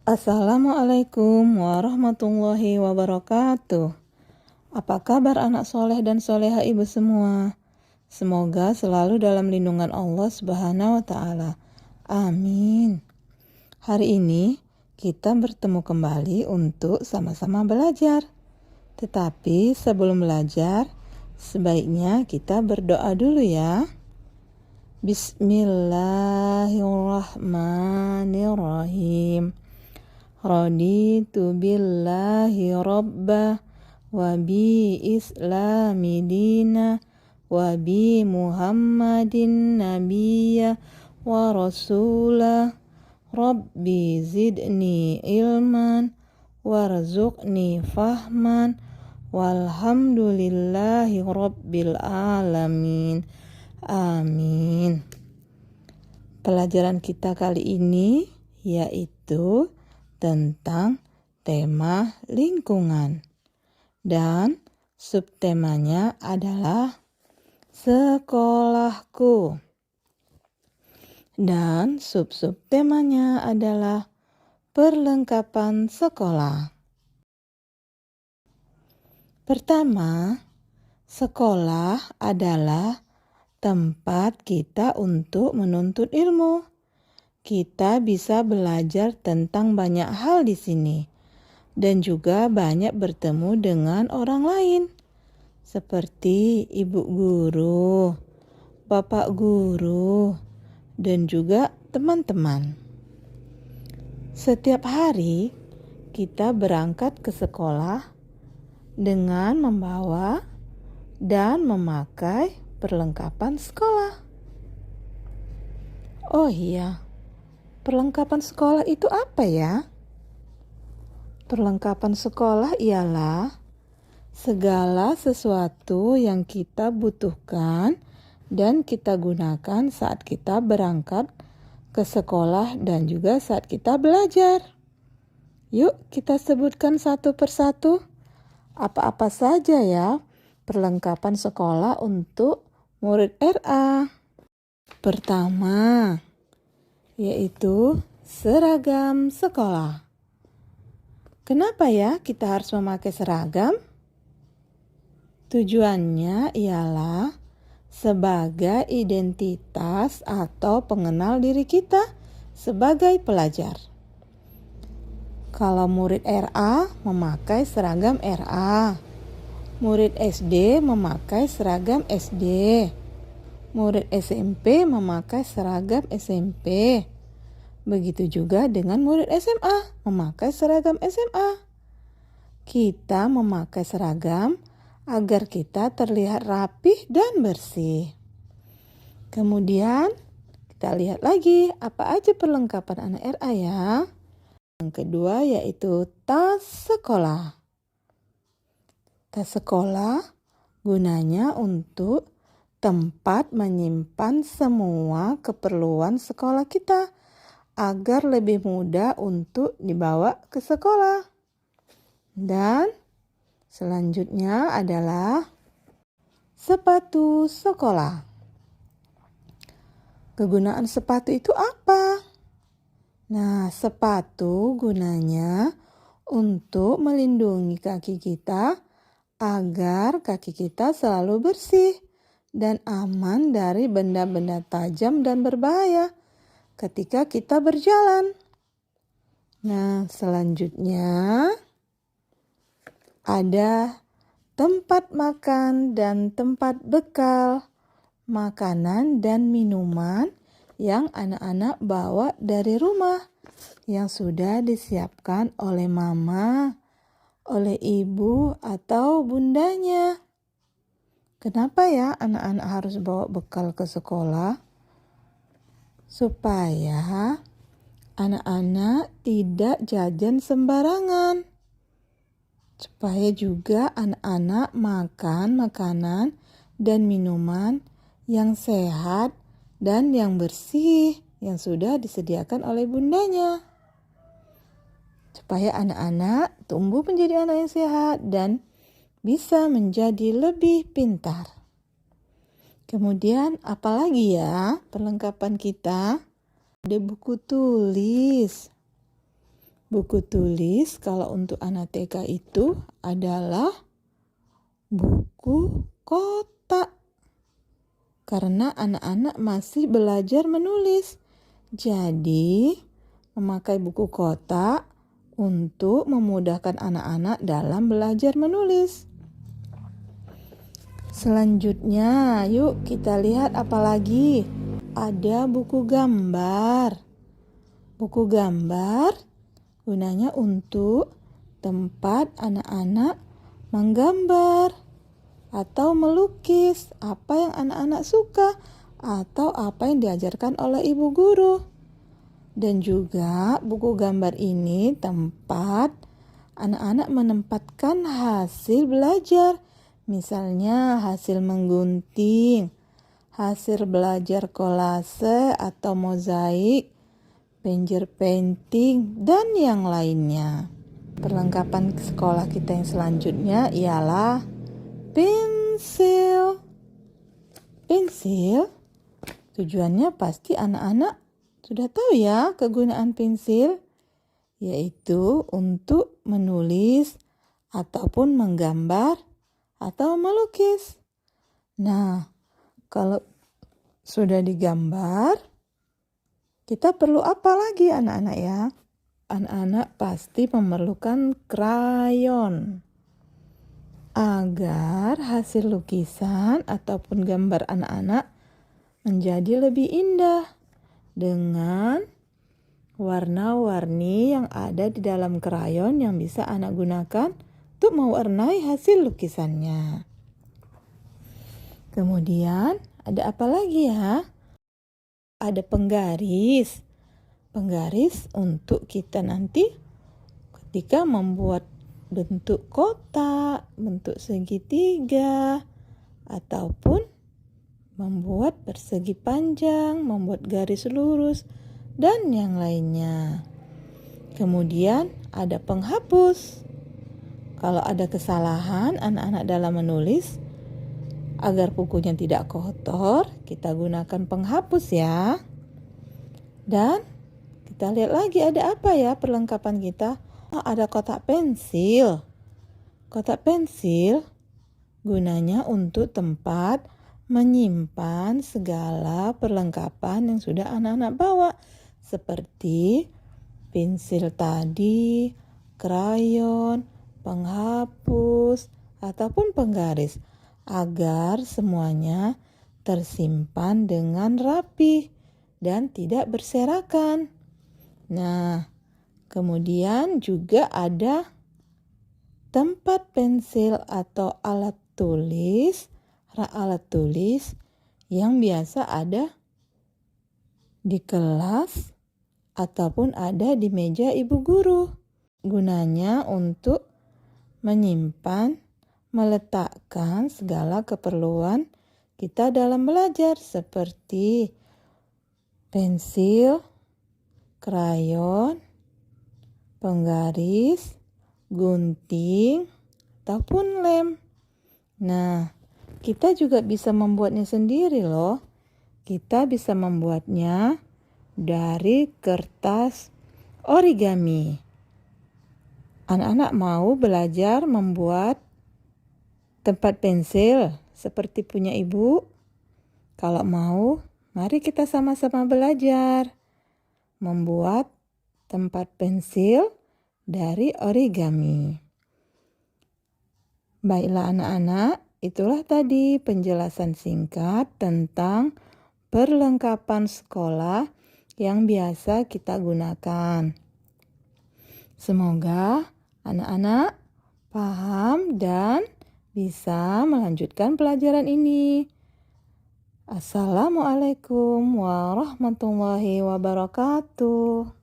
Assalamualaikum warahmatullahi wabarakatuh. Apa kabar anak soleh dan soleha ibu semua? Semoga selalu dalam lindungan Allah Subhanahu wa Ta'ala. Amin. Hari ini kita bertemu kembali untuk sama-sama belajar. Tetapi sebelum belajar, sebaiknya kita berdoa dulu ya. Bismillahirrahmanirrahim. Raditu billahi rabbah wa bi islami dina wa bi muhammadin nabiyya wa rasulah. Rabbi zidni ilman warzuqni fahman walhamdulillahi rabbil alamin. Amin. Pelajaran kita kali ini yaitu tentang tema lingkungan, dan subtemanya adalah sekolahku, dan subtemanya adalah perlengkapan sekolah. Pertama, sekolah adalah tempat kita untuk menuntut ilmu. Kita bisa belajar tentang banyak hal di sini dan juga banyak bertemu dengan orang lain seperti ibu guru, bapak guru, dan juga teman-teman. Setiap hari kita berangkat ke sekolah dengan membawa dan memakai perlengkapan sekolah. Oh iya, perlengkapan sekolah itu apa ya? Perlengkapan sekolah ialah segala sesuatu yang kita butuhkan dan kita gunakan saat kita berangkat ke sekolah dan juga saat kita belajar. Yuk kita sebutkan satu persatu. Apa-apa saja ya perlengkapan sekolah untuk murid RA? Pertama, yaitu seragam sekolah. Kenapa ya kita harus memakai seragam? Tujuannya ialah sebagai identitas atau pengenal diri kita sebagai pelajar. Kalau murid RA memakai seragam RA, murid SD memakai seragam SD, murid SMP memakai seragam SMP. Begitu juga dengan murid SMA memakai seragam SMA. Kita memakai seragam agar kita terlihat rapih dan bersih. Kemudian kita lihat lagi apa aja perlengkapan anak RA ya. Yang kedua yaitu tas sekolah. Tas sekolah gunanya untuk tempat menyimpan semua keperluan sekolah kita agar lebih mudah untuk dibawa ke sekolah. Dan selanjutnya adalah sepatu sekolah. Kegunaan sepatu itu apa? Nah, sepatu gunanya untuk melindungi kaki kita agar kaki kita selalu bersih dan aman dari benda-benda tajam dan berbahaya ketika kita berjalan. Nah, selanjutnya ada tempat makan dan tempat bekal makanan dan minuman yang anak-anak bawa dari rumah yang sudah disiapkan oleh mama, oleh ibu atau bundanya. Kenapa ya anak-anak harus bawa bekal ke sekolah? Supaya anak-anak tidak jajan sembarangan. Supaya juga anak-anak makan makanan dan minuman yang sehat dan yang bersih yang sudah disediakan oleh bundanya. Supaya anak-anak tumbuh menjadi anak yang sehat dan bisa menjadi lebih pintar. Kemudian apalagi ya perlengkapan kita? Ada buku tulis. Buku tulis kalau untuk anak TK itu adalah buku kotak. Karena anak-anak masih belajar menulis. Jadi, memakai buku kotak untuk memudahkan anak-anak dalam belajar menulis. Selanjutnya, yuk kita lihat apa lagi. Ada buku gambar. Buku gambar gunanya untuk tempat anak-anak menggambar atau melukis apa yang anak-anak suka atau apa yang diajarkan oleh ibu guru. Dan juga buku gambar ini tempat anak-anak menempatkan hasil belajar. Misalnya hasil menggunting, hasil belajar kolase atau mozaik, finger painting, dan yang lainnya. Perlengkapan sekolah kita yang selanjutnya ialah pensil. Pensil, tujuannya pasti anak-anak sudah tahu ya kegunaan pensil, yaitu untuk menulis ataupun menggambar atau melukis. Nah, kalau sudah digambar, kita perlu apa lagi anak-anak ya? Anak-anak pasti memerlukan krayon agar hasil lukisan ataupun gambar anak-anak menjadi lebih indah dengan warna-warni yang ada di dalam krayon yang bisa anak gunakan untuk mewarnai hasil lukisannya. Kemudian ada apa lagi ya? Ada penggaris. Penggaris untuk kita nanti ketika membuat bentuk kotak, bentuk segitiga, ataupun membuat persegi panjang, membuat garis lurus, dan yang lainnya. Kemudian ada penghapus. Kalau ada kesalahan anak-anak dalam menulis, agar bukunya tidak kotor, kita gunakan penghapus ya. Dan kita lihat lagi ada apa ya perlengkapan kita. Oh, ada kotak pensil. Kotak pensil gunanya untuk tempat menyimpan segala perlengkapan yang sudah anak-anak bawa. Seperti pensil tadi, krayon, penghapus, ataupun penggaris. Agar semuanya tersimpan dengan rapi dan tidak berserakan. Nah, kemudian juga ada tempat pensil atau alat tulis yang biasa ada di kelas ataupun ada di meja ibu guru. Gunanya untuk menyimpan, meletakkan segala keperluan kita dalam belajar seperti pensil, krayon, penggaris, gunting, ataupun lem. Nah, kita juga bisa membuatnya sendiri loh. Kita bisa membuatnya dari kertas origami. Anak-anak mau belajar membuat tempat pensil seperti punya ibu? Kalau mau, mari kita sama-sama belajar membuat tempat pensil dari origami. Baiklah anak-anak, itulah tadi penjelasan singkat tentang perlengkapan sekolah yang biasa kita gunakan. Semoga anak-anak paham dan bisa melanjutkan pelajaran ini. Assalamualaikum warahmatullahi wabarakatuh.